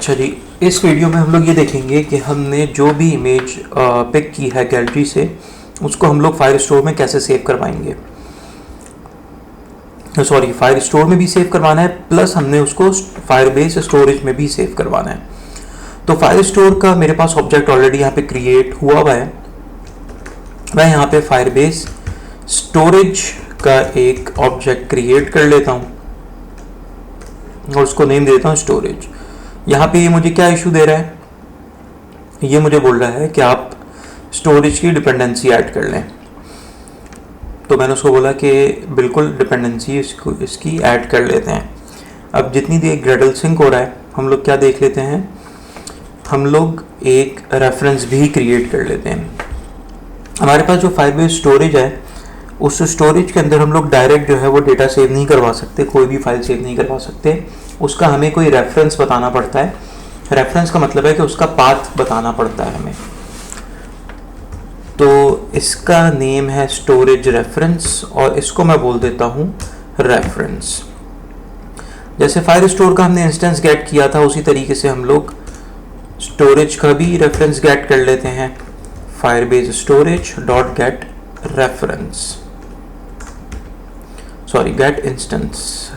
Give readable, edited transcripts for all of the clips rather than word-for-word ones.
अच्छा जी, इस वीडियो में हम लोग ये देखेंगे कि हमने जो भी इमेज पिक की है गैलरी से उसको हम लोग फायर स्टोर में कैसे सेव करवाएंगे। सॉरी, फायर स्टोर में भी सेव करवाना है प्लस हमने उसको फायरबेस स्टोरेज में भी सेव करवाना है। तो फायर स्टोर का मेरे पास ऑब्जेक्ट ऑलरेडी यहाँ पे क्रिएट हुआ है। मैं यहाँ पे फायरबेस स्टोरेज का एक ऑब्जेक्ट क्रिएट कर लेता हूँ और उसको नेम देता हूँ स्टोरेज। यहाँ पे ये मुझे क्या इशू दे रहा है, ये मुझे बोल रहा है कि आप स्टोरेज की डिपेंडेंसी ऐड कर लें। तो मैंने उसको बोला कि बिल्कुल डिपेंडेंसी इसकी ऐड कर लेते हैं। अब जितनी देर ग्रेडल सिंक हो रहा है हम लोग क्या देख लेते हैं, हम लोग एक रेफरेंस भी क्रिएट कर लेते हैं। हमारे पास जो फायरबेस स्टोरेज है उस स्टोरेज के अंदर हम लोग डायरेक्ट जो है वो डेटा सेव नहीं करवा सकते, कोई भी फाइल सेव नहीं करवा सकते। उसका हमें कोई रेफरेंस बताना पड़ता है। रेफरेंस का मतलब है कि उसका पाथ बताना पड़ता है हमें। तो इसका नेम है स्टोरेज रेफरेंस और इसको मैं बोल देता हूँ रेफरेंस। जैसे फायर स्टोर का हमने इंस्टेंस गेट किया था उसी तरीके से हम लोग स्टोरेज का भी रेफरेंस गेट कर लेते हैं। Firebase storage dot get reference, sorry get instance.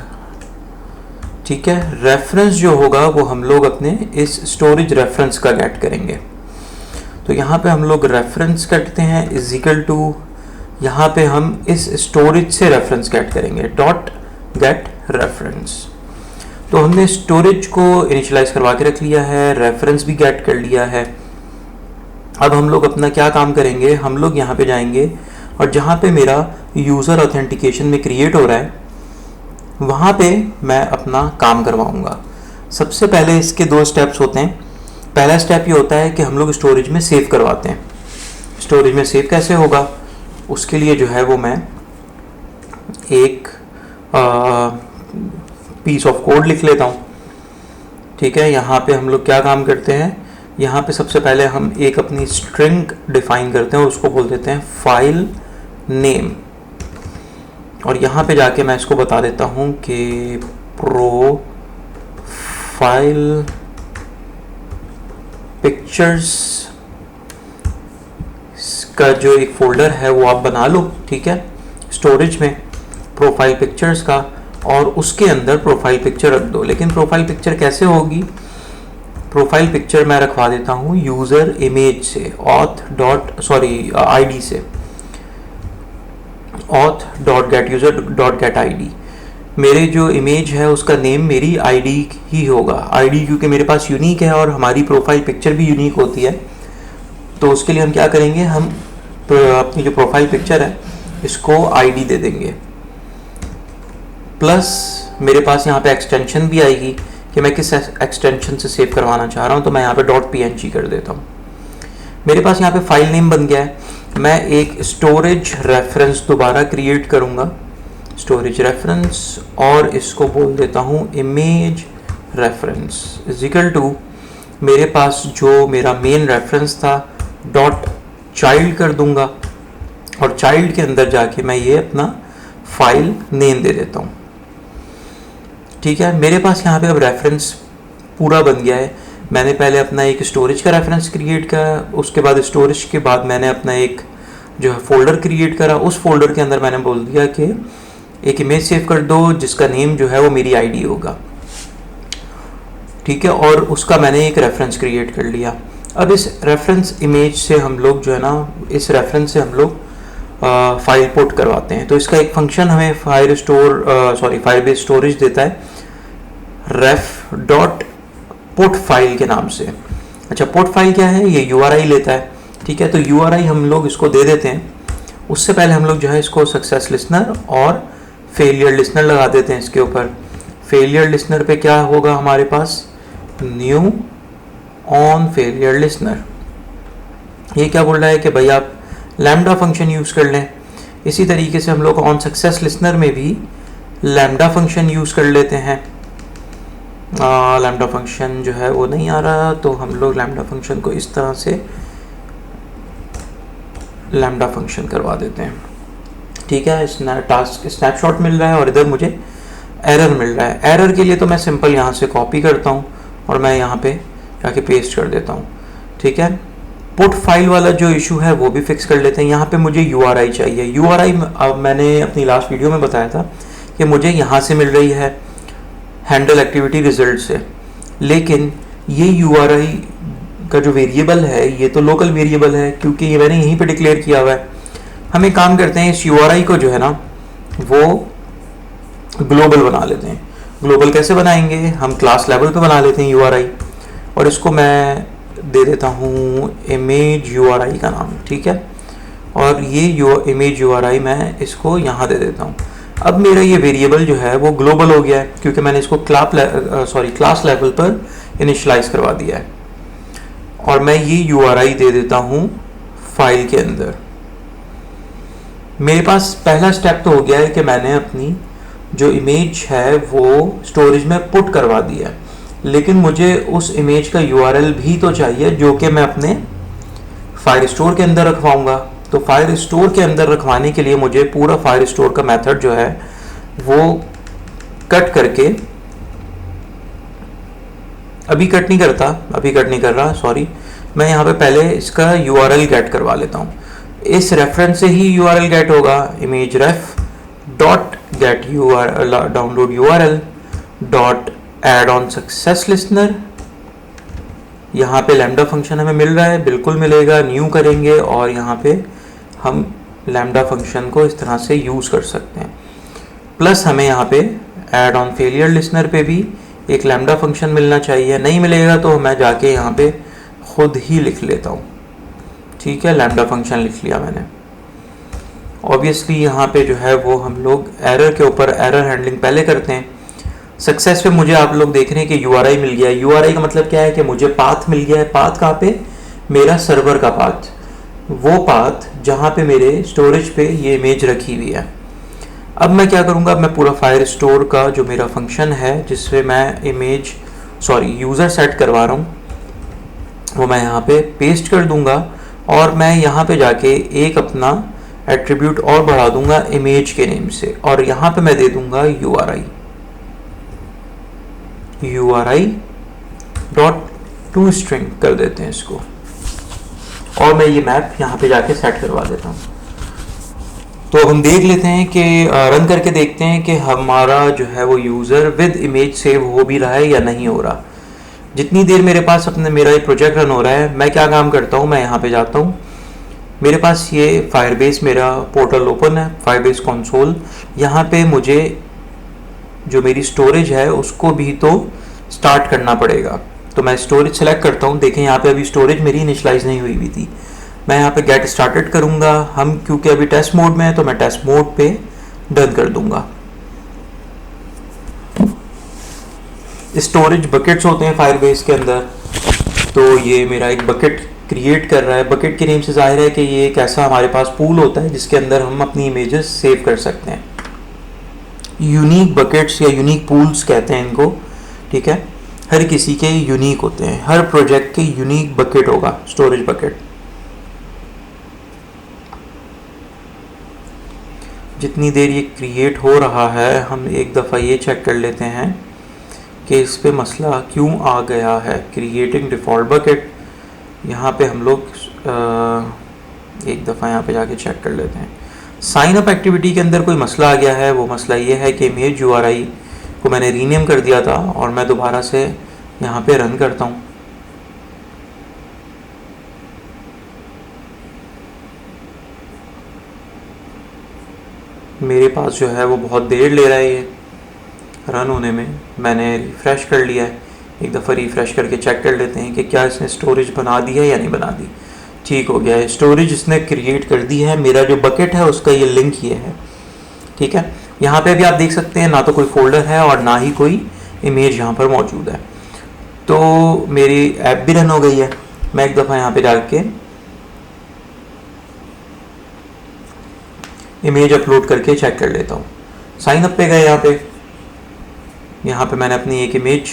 ठीक है, रेफरेंस जो होगा वो हम लोग अपने इस स्टोरेज रेफरेंस का गेट करेंगे। तो यहाँ पे हम लोग रेफरेंस करते हैं इज इक्वल टू, यहाँ पे हम इस स्टोरेज से रेफरेंस गेट करेंगे डॉट गेट रेफरेंस। तो हमने स्टोरेज को इनिशियलाइज करवा के रख लिया है, रेफरेंस भी गेट कर लिया है। अब हम लोग अपना क्या काम करेंगे, हम लोग यहाँ पे जाएंगे और जहाँ पे मेरा यूज़र ऑथेंटिकेशन में क्रिएट हो रहा है वहाँ पे मैं अपना काम करवाऊँगा। सबसे पहले इसके दो स्टेप्स होते हैं। पहला स्टेप ये होता है कि हम लोग स्टोरेज में सेव करवाते हैं। स्टोरेज में सेव कैसे होगा, उसके लिए जो है वो मैं एक पीस ऑफ कोड लिख लेता हूँ। ठीक है, यहाँ पे हम लोग क्या काम करते हैं, यहाँ पे सबसे पहले हम एक अपनी स्ट्रिंग डिफाइन करते हैं, उसको बोल देते हैं फाइल नेम। और यहाँ पे जाके मैं इसको बता देता हूँ कि प्रोफाइल पिक्चर्स का जो एक फोल्डर है वो आप बना लो। ठीक है, स्टोरेज में प्रोफाइल पिक्चर्स का, और उसके अंदर प्रोफाइल पिक्चर रख दो। लेकिन प्रोफाइल पिक्चर कैसे होगी, प्रोफाइल पिक्चर मैं रखवा देता हूँ यूज़र इमेज से, आईडी से, auth dot gate user dot gate ID. मेरे जो इमेज है उसका नेम मेरी आईडी ही होगा। आईडी क्योंकि मेरे पास यूनिक है और हमारी प्रोफाइल पिक्चर भी यूनिक होती है, तो उसके लिए हम क्या करेंगे, हम अपनी जो प्रोफाइल पिक्चर है इसको आईडी दे देंगे। प्लस मेरे पास यहाँ पे एक्सटेंशन भी आएगी कि मैं किस एक्सटेंशन से सेव करवाना चाह रहा हूँ। तो मैं यहाँ पे .png कर देता हूँ। मेरे पास यहाँ पे फाइल नेम बन गया है। मैं एक स्टोरेज रेफरेंस दोबारा क्रिएट करूँगा, स्टोरेज रेफरेंस, और इसको बोल देता हूँ image reference is equal to, मेरे पास जो मेरा मेन रेफरेंस था डॉट चाइल्ड कर दूँगा और चाइल्ड के अंदर जाके मैं ये अपना फाइल नेम दे देता हूँ। ठीक है, मेरे पास यहाँ पे अब रेफरेंस पूरा बन गया है। मैंने पहले अपना एक स्टोरेज का रेफरेंस क्रिएट करा, उसके बाद स्टोरेज के बाद मैंने अपना एक जो है फोल्डर क्रिएट करा। उस फोल्डर के अंदर मैंने बोल दिया कि एक इमेज सेव कर दो जिसका नेम जो है वो मेरी आईडी होगा। ठीक है, और उसका मैंने एक रेफरेंस क्रिएट कर लिया। अब इस रेफरेंस इमेज से हम लोग जो है ना, इस रेफरेंस से हम लोग फाइल पुट करवाते हैं। तो इसका एक फंक्शन हमें फायरबेस स्टोरेज देता है ref डॉट पुट फाइल के नाम से। अच्छा, पुट फाइल क्या है, ये URI लेता है। ठीक है, तो URI हम लोग इसको दे देते हैं। उससे पहले हम लोग जो है इसको सक्सेस लिसनर और फेलियर लिसनर लगा देते हैं इसके ऊपर। फेलियर लिसनर पे क्या होगा हमारे पास, न्यू ऑन फेलियर लिसनर। ये क्या बोल रहा है कि भाई आप लैम्डा फंक्शन यूज़ कर लें। इसी तरीके से हम लोग ऑन सक्सेस लिसनर में भी लैम्डा फंक्शन यूज़ कर लेते हैं। लैम्डा फंक्शन जो है वो नहीं आ रहा, तो हम लोग लैम्डा फंक्शन को इस तरह से लैम्डा फंक्शन करवा देते हैं। ठीक है, टास्क स्नैपशॉट मिल रहा है और इधर मुझे एरर मिल रहा है। एरर के लिए तो मैं सिंपल यहाँ से कॉपी करता हूँ और मैं यहाँ पे जाके पेस्ट कर देता हूँ। ठीक है, पुट फाइल वाला जो इशू है वो भी फिक्स कर लेते हैं। यहाँ पे मुझे URI चाहिए। URI अब मैंने अपनी लास्ट वीडियो में बताया था कि मुझे यहाँ से मिल रही है हैंडल एक्टिविटी रिजल्ट से, लेकिन ये URI का जो वेरिएबल है ये तो लोकल वेरिएबल है क्योंकि ये मैंने यहीं पे डिक्लेयर किया हुआ है। हम एक काम करते हैं, इस URI को जो है ना वो ग्लोबल बना लेते हैं। ग्लोबल कैसे बनाएंगे, हम क्लास लेवल पे बना लेते हैं URI, और इसको मैं दे देता हूँ इमेज URI का नाम। ठीक है, और ये इमेज URI मैं इसको यहाँ दे देता हूँ। अब मेरा ये वेरिएबल जो है वो ग्लोबल हो गया है क्योंकि मैंने इसको क्लास लेवल पर इनिशियलाइज करवा दिया है। और मैं ये URI दे देता हूँ फाइल के अंदर। मेरे पास पहला स्टेप तो हो गया है कि मैंने अपनी जो इमेज है वो स्टोरेज में पुट करवा दिया है, लेकिन मुझे उस इमेज का URL भी तो चाहिए जो कि मैं अपने फाइल स्टोर के अंदर रखवाऊंगा। तो फाइल स्टोर के अंदर रखवाने के लिए मुझे पूरा फाइल स्टोर का मेथड जो है वो कट करके, अभी कट नहीं कर रहा, सॉरी, मैं यहाँ पे पहले इसका URL गेट करवा लेता हूँ। इस रेफरेंस से ही URL गेट होगा, image ref dot get download URL dot add on success listener. यहाँ पे लैम्डा फंक्शन हमें मिल रहा है, बिल्कुल मिलेगा, न्यू करेंगे और यहाँ पे हम लैम्डा फंक्शन को इस तरह से यूज़ कर सकते हैं। प्लस हमें यहाँ पे एड ऑन फेलियर लिस्नर पे भी एक लैम्डा फंक्शन मिलना चाहिए। नहीं मिलेगा तो मैं जाके यहाँ पे खुद ही लिख लेता हूँ। ठीक है, लैम्डा फंक्शन लिख लिया मैंने। ऑब्वियसली यहाँ पे जो है वो हम लोग एरर के ऊपर एरर हैंडलिंग पहले करते हैं। सक्सेस पे मुझे आप लोग देख रहे हैं कि URI मिल गया। URI का मतलब क्या है कि मुझे पाथ मिल गया है। पाथ कहाँ पे, मेरा सर्वर का पाथ, वो पाथ जहाँ पे मेरे स्टोरेज पे ये इमेज रखी हुई है। अब मैं क्या करूँगा, मैं पूरा फाइल स्टोर का जो मेरा फंक्शन है जिससे मैं यूज़र सेट करवा रहा हूँ वो मैं यहाँ पे पेस्ट कर दूँगा, और मैं यहाँ पे जाके एक अपना एट्रीब्यूट और बढ़ा दूँगा इमेज के नेम से, और यहाँ पे मैं दे दूँगा URI डॉट टू स्ट्रिंग कर देते हैं इसको, और मैं ये मैप यहाँ पे जाके सेट करवा देता हूँ। तो हम देख लेते हैं कि रन करके देखते हैं कि हमारा जो है वो यूज़र विद इमेज सेव हो भी रहा है या नहीं हो रहा। जितनी देर मेरे पास मेरा ये प्रोजेक्ट रन हो रहा है, मैं क्या काम करता हूँ, मैं यहाँ पे जाता हूँ, मेरे पास ये फायरबेस मेरा पोर्टल ओपन है, फायरबेस कंसोल। यहाँ पे मुझे जो मेरी स्टोरेज है उसको भी तो स्टार्ट करना पड़ेगा। तो मैं स्टोरेज सेलेक्ट करता हूँ। देखें यहाँ पे अभी स्टोरेज मेरी इनिशियलाइज नहीं हुई थी। मैं यहाँ पे गेट स्टार्टेड करूँगा। हम क्योंकि अभी टेस्ट मोड में है तो मैं टेस्ट मोड पे डन कर दूँगा। स्टोरेज बकेट्स होते हैं फायरबेस के अंदर, तो ये मेरा एक बकेट क्रिएट कर रहा है। बकेट के नेम से जाहिर है कि ये एक ऐसा हमारे पास पूल होता है जिसके अंदर हम अपनी इमेजेस सेव कर सकते हैं। यूनिक बकेट्स या यूनिक पूल्स कहते हैं इनको। ठीक है, हर किसी के यूनिक होते हैं, हर प्रोजेक्ट के यूनिक बकेट होगा, स्टोरेज बकेट। जितनी देर ये क्रिएट हो रहा है, हम एक दफ़ा ये चेक कर लेते हैं कि इस पे मसला क्यों आ गया है। क्रिएटिंग डिफ़ॉल्ट बकेट, यहाँ पे हम लोग एक दफ़ा यहाँ पे जाके चेक कर लेते हैं। साइन अप एक्टिविटी के अंदर कोई मसला आ गया है। वो मसला ये है कि इमेज URI को मैंने रीनेम कर दिया था, और मैं दोबारा से यहाँ पे रन करता हूँ। मेरे पास जो है वो बहुत देर ले रहा है ये रन होने में। मैंने रिफ़्रेश कर लिया है, एक दफ़ा रिफ़्रेश करके चेक कर लेते हैं कि क्या इसने स्टोरेज बना दी है या नहीं बना दी। ठीक हो गया है, स्टोरेज इसने क्रिएट कर दी है। मेरा जो बकेट है उसका ये लिंक ये है। ठीक है, यहाँ पे भी आप देख सकते हैं ना तो कोई फोल्डर है और ना ही कोई इमेज यहाँ पर मौजूद है। तो मेरी ऐप भी रन हो गई है। मैं एक दफ़ा यहाँ पे डाल के इमेज अपलोड करके चेक कर लेता हूँ। साइन अप पे गए, यहाँ पे मैंने अपनी एक इमेज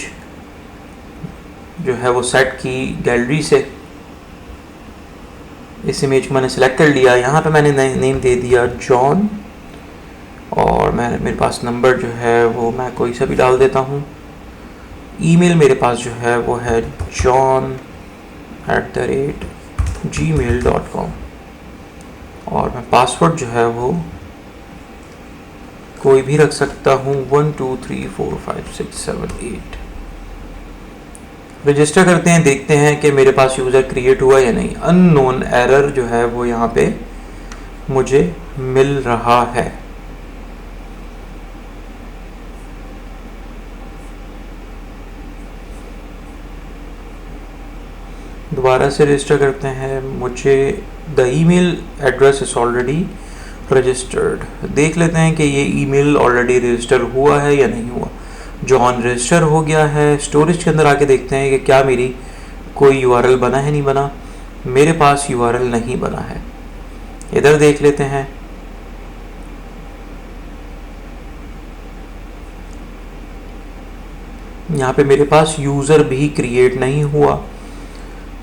जो है वो सेट की गैलरी से। इस इमेज को मैंने सेलेक्ट कर लिया। यहाँ पे मैंने नेम दे दिया जॉन, और मेरे पास नंबर जो है वो मैं कोई सा भी डाल देता हूँ। ईमेल मेरे पास जो है वो है john@gmail.com और मैं पासवर्ड जो है वो कोई भी रख सकता हूँ 1 2 3 4 5 6 7 8। रजिस्टर करते हैं, देखते हैं कि मेरे पास यूज़र क्रिएट हुआ या नहीं। अननोन एरर जो है वो यहाँ पे मुझे मिल रहा है। दोबारा से रजिस्टर करते हैं। मुझे the email address is already registered. देख लेते हैं कि ये ईमेल ऑलरेडी रजिस्टर हुआ है या नहीं हुआ। जॉन रजिस्टर हो गया है। स्टोरेज के अंदर आके देखते हैं कि क्या मेरी कोई यूआरएल बना है, नहीं बना। मेरे पास यूआरएल नहीं बना है। इधर देख लेते हैं। यहाँ पे मेरे पास यूज़र भी क्रिएट नहीं हुआ।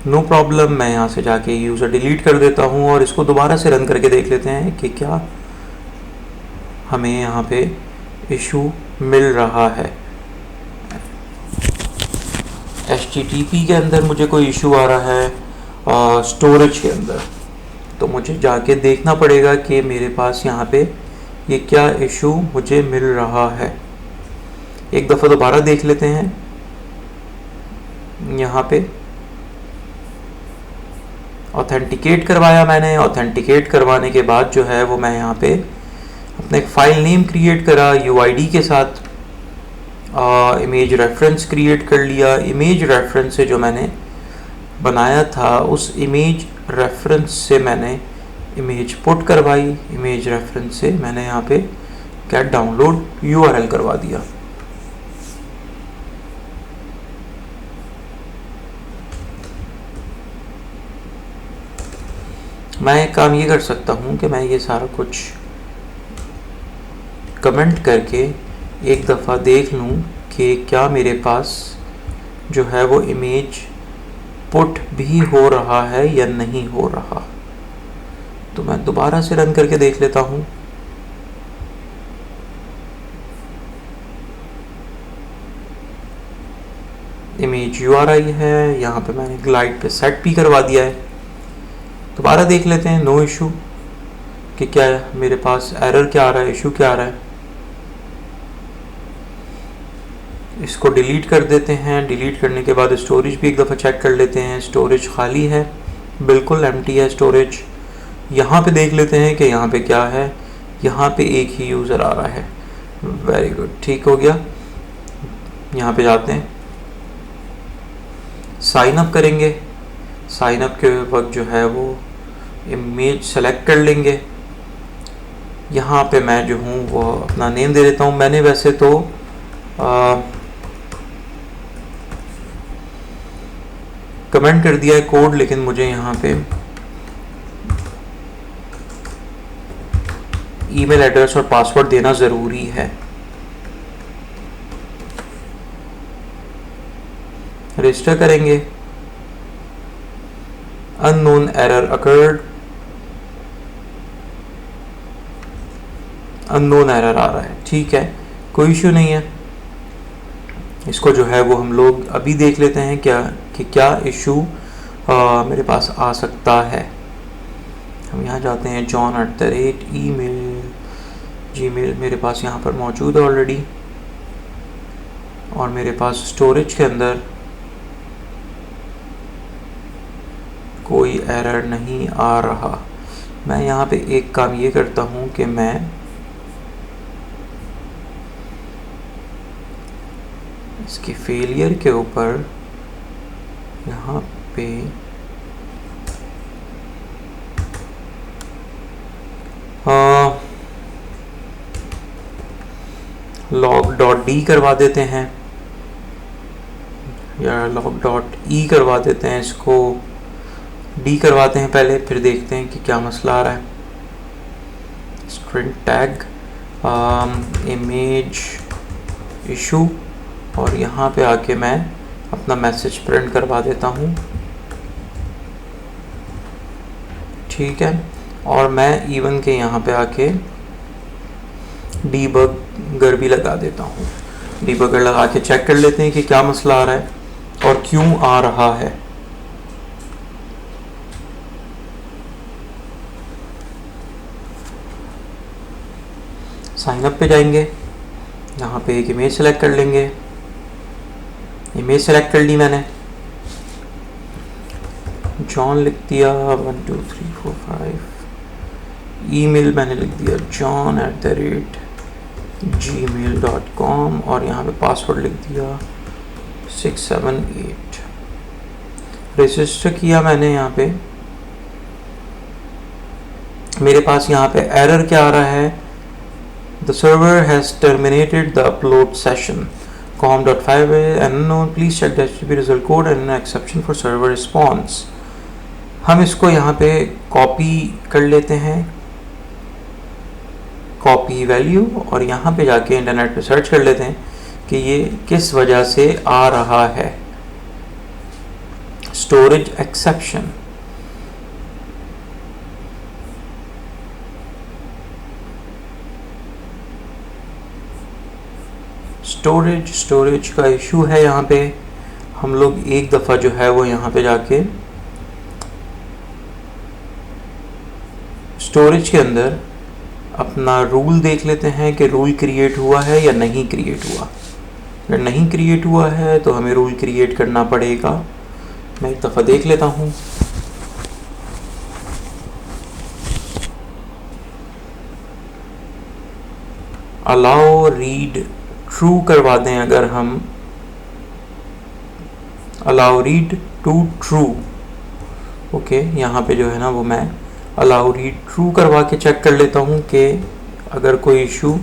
नो प्रॉब्लम, मैं यहाँ से जाके यूज़र डिलीट कर देता हूँ और इसको दोबारा से रन करके देख लेते हैं कि क्या हमें यहाँ पे इशू मिल रहा है। HTTP के अंदर मुझे कोई इशू आ रहा है, स्टोरेज के अंदर, तो मुझे जाके देखना पड़ेगा कि मेरे पास यहाँ पे ये क्या इशू मुझे मिल रहा है। एक दफ़ा दोबारा देख लेते हैं। यहाँ पे ऑथेंटिकेट करवाया मैंने। ऑथेंटिकेट करवाने के बाद जो है वो मैं यहाँ पे अपने एक फ़ाइल नेम क्रिएट करा UID के साथ। इमेज रेफरेंस क्रिएट कर लिया। इमेज रेफरेंस से जो मैंने बनाया था उस इमेज रेफरेंस से मैंने इमेज पुट करवाई। इमेज रेफरेंस से मैंने यहाँ पे गेट डाउनलोड URL करवा दिया। मैं एक काम ये कर सकता हूँ कि मैं ये सारा कुछ कमेंट करके एक दफ़ा देख लूँ कि क्या मेरे पास जो है वो इमेज पुट भी हो रहा है या नहीं हो रहा। तो मैं दोबारा से रन करके देख लेता हूँ। इमेज URI है, यहाँ पे मैंने ग्लाइड पे सेट भी करवा दिया है। दोबारा देख लेते हैं। नो इशू कि क्या है, मेरे पास एरर क्या आ रहा है, इशू क्या आ रहा है। इसको डिलीट कर देते हैं। डिलीट करने के बाद स्टोरेज भी एक दफ़ा चेक कर लेते हैं। स्टोरेज खाली है, बिल्कुल एम्प्टी है स्टोरेज। यहाँ पे देख लेते हैं कि यहाँ पे क्या है। यहाँ पे एक ही यूज़र आ रहा है। वेरी गुड, ठीक हो गया। यहाँ पे जाते हैं, साइन अप करेंगे। साइन अप के वक्त जो है वो इमेज सेलेक्ट कर लेंगे। यहाँ पे मैं जो हूँ वो अपना नेम दे देता हूँ। मैंने वैसे तो कमेंट कर दिया है कोड, लेकिन मुझे यहाँ पे ईमेल एड्रेस और पासवर्ड देना ज़रूरी है। रजिस्टर करेंगे। Unknown error occurred. Unknown error आ रहा है, ठीक है, कोई इशू नहीं है। इसको जो है वो हम लोग अभी देख लेते हैं क्या इशू मेरे पास आ सकता है। हम यहाँ जाते हैं john@email जीमेल मेरे पास यहाँ पर मौजूद है ऑलरेडी, और मेरे पास स्टोरेज के अंदर कोई एरर नहीं आ रहा। मैं यहाँ पे एक काम ये करता हूँ कि मैं इसकी फेलियर के ऊपर यहाँ पे log.d करवा देते हैं या log.e करवा देते हैं। इसको डी करवाते हैं पहले, फिर देखते हैं कि क्या मसला आ रहा है। स्ट्रिंग टैग इमेज इशू, और यहाँ पे आके मैं अपना मैसेज प्रिंट करवा देता हूँ, ठीक है। और मैं इवन के यहाँ पे आके डीबगर भी लगा देता हूँ। डिबगर लगा के चेक कर लेते हैं कि क्या मसला आ रहा है और क्यों आ रहा है। साइन अप पे जाएंगे, यहाँ पे एक इमेज सेलेक्ट कर लेंगे। इमेज सेलेक्ट कर ली मैंने, जॉन लिख दिया 1 2 3 4 5। ईमेल मैंने लिख दिया john@gmail.com और यहाँ पे पासवर्ड लिख दिया 678। रजिस्टर किया मैंने। यहाँ पे मेरे पास यहाँ पे एरर क्या आ रहा है, the server has terminated the upload session com.5 unknown, please check the HTTP result code and an exception for server response। हम इसको यहाँ पे कॉपी कर लेते हैं, कॉपी वैल्यू, और यहाँ पे जाके इंटरनेट पे सर्च कर लेते हैं कि ये किस वजह से आ रहा है। स्टोरेज एक्सेप्शन, स्टोरेज का इशू है। यहाँ पे हम लोग एक दफ़ा जो है वो यहाँ पे जाके स्टोरेज के अंदर अपना रूल देख लेते हैं कि रूल क्रिएट हुआ है या नहीं क्रिएट हुआ। अगर नहीं क्रिएट हुआ है तो हमें रूल क्रिएट करना पड़ेगा। मैं एक दफ़ा देख लेता हूँ। अलाउ रीड ट्रू करवा दें, अगर हम allow read to true, okay, यहाँ पे जो है ना वो मैं अलाउ रीड ट्रू करवा के चेक कर लेता हूँ कि अगर कोई इशू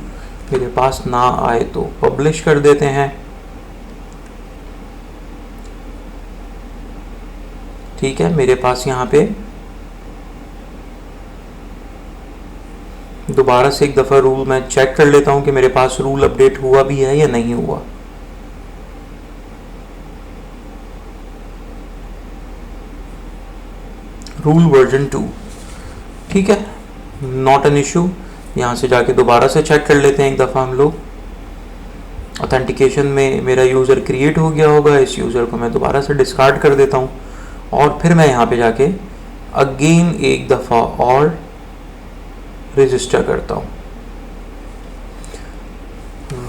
मेरे पास ना आए तो पब्लिश कर देते हैं। ठीक है, मेरे पास यहाँ पे दोबारा से एक दफ़ा रूल मैं चेक कर लेता हूँ कि मेरे पास रूल अपडेट हुआ भी है या नहीं हुआ। रूल वर्जन 2, ठीक है, नॉट एन इशू। यहाँ से जाके दोबारा से चेक कर लेते हैं एक दफ़ा हम लोग। ऑथेंटिकेशन में मेरा यूज़र क्रिएट हो गया होगा, इस यूज़र को मैं दोबारा से डिस्कार्ड कर देता हूँ और फिर मैं यहाँ पे जाके अगेन एक दफ़ा और रजिस्टर करता हूँ।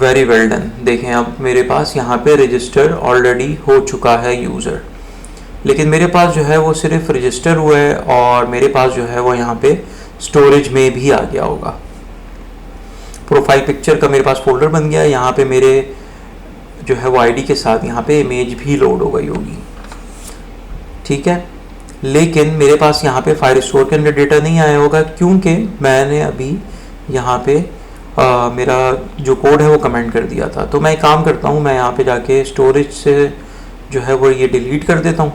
Very well done. देखें अब मेरे पास यहाँ पे रजिस्टर ऑलरेडी हो चुका है यूज़र, लेकिन मेरे पास जो है वो सिर्फ रजिस्टर हुआ है और मेरे पास जो है वो यहाँ पे स्टोरेज में भी आ गया होगा। प्रोफाइल पिक्चर का मेरे पास फोल्डर बन गया है, यहाँ पे मेरे जो है वो आईडी के साथ यहाँ पे इमेज भी लोड हो गई होगी। ठीक है, लेकिन मेरे पास यहाँ पे फायर स्टोर के अंदर डेटा नहीं आया होगा क्योंकि मैंने अभी यहाँ पे मेरा जो कोड है वो कमेंट कर दिया था। तो मैं एक काम करता हूँ, मैं यहाँ पे जाके स्टोरेज से जो है वो ये डिलीट कर देता हूँ,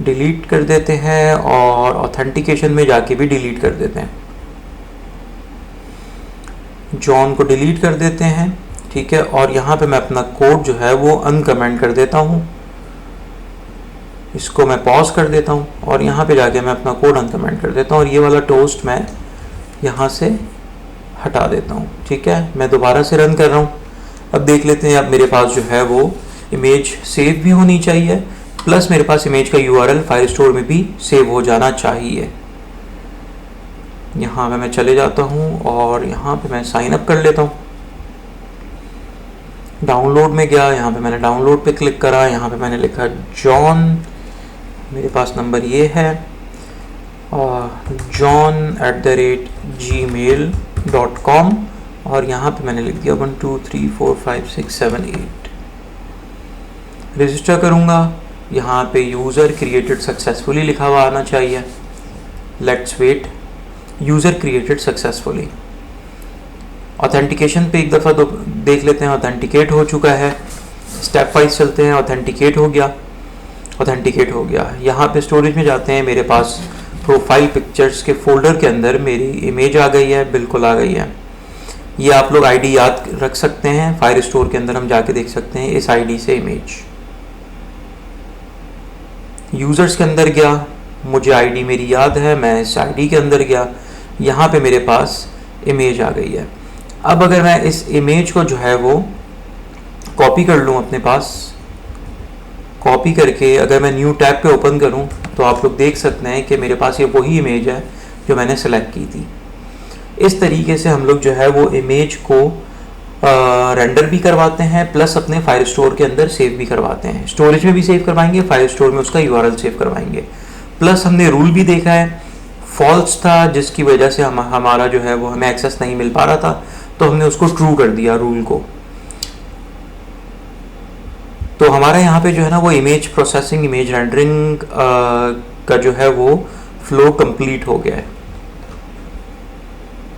डिलीट कर देते हैं और ऑथेंटिकेशन में जाके भी डिलीट कर देते हैं। जॉन को डिलीट कर देते हैं, ठीक है, और यहाँ पे मैं अपना कोड जो है वो अनकमेंट कर देता हूँ। इसको मैं पॉज कर देता हूँ और यहाँ पे जाके मैं अपना कोड अनकमेंट कर देता हूँ और ये वाला टोस्ट मैं यहाँ से हटा देता हूँ। ठीक है, मैं दोबारा से रन कर रहा हूँ। अब देख लेते हैं, अब मेरे पास जो है वो इमेज सेव भी होनी चाहिए, प्लस मेरे पास इमेज का यूआरएल फायर स्टोर में भी सेव हो जाना चाहिए। यहाँ पे मैं चले जाता हूँ और यहाँ पे मैं साइन अप कर लेता हूँ। डाउनलोड में गया, यहाँ पे मैंने डाउनलोड पे क्लिक करा, यहाँ पे मैंने लिखा जॉन, मेरे पास नंबर ये है john@gmail.com और यहाँ पे मैंने लिख दिया 1 2 3 4 5 6 7 8। रजिस्टर करूँगा, यहाँ पे यूज़र क्रिएटेड सक्सेसफुली लिखा हुआ आना चाहिए। Let's wait, user created successfully. Authentication पे एक दफ़ा देख लेते हैं, ऑथेंटिकेट हो चुका है। स्टेप वाइज चलते हैं, ऑथेंटिकेट हो गया, ऑथेंटिकेट हो गया। यहाँ पे स्टोरेज में जाते हैं, मेरे पास प्रोफाइल पिक्चर्स के फोल्डर के अंदर मेरी इमेज आ गई है, बिल्कुल आ गई है। ये आप लोग आईडी याद रख सकते हैं, फायर स्टोर के अंदर हम जाके देख सकते हैं इस आईडी से इमेज। यूज़र्स के अंदर गया, मुझे आईडी मेरी याद है, मैं इस आईडी के अंदर गया, यहाँ पे मेरे पास इमेज आ गई है। अब अगर मैं इस इमेज को जो है वो कॉपी कर लूँ अपने पास, कॉपी करके अगर मैं न्यू टैब पे ओपन करूं तो आप लोग देख सकते हैं कि मेरे पास ये वही इमेज है जो मैंने सेलेक्ट की थी। इस तरीके से हम लोग जो है वो इमेज को रेंडर भी करवाते हैं प्लस अपने फाइल स्टोर के अंदर सेव भी करवाते हैं। स्टोरेज में भी सेव करवाएंगे, फाइल स्टोर में उसका यूआरएल सेव करवाएंगे। प्लस हमने रूल भी देखा है, फॉल्स था जिसकी वजह से हमारा जो है वो हमें एक्सेस नहीं मिल पा रहा था, तो हमने उसको ट्रू कर दिया रूल को। तो हमारा यहाँ पे जो है ना वो इमेज प्रोसेसिंग, इमेज रेंडरिंग का जो है वो फ्लो कंप्लीट हो गया है।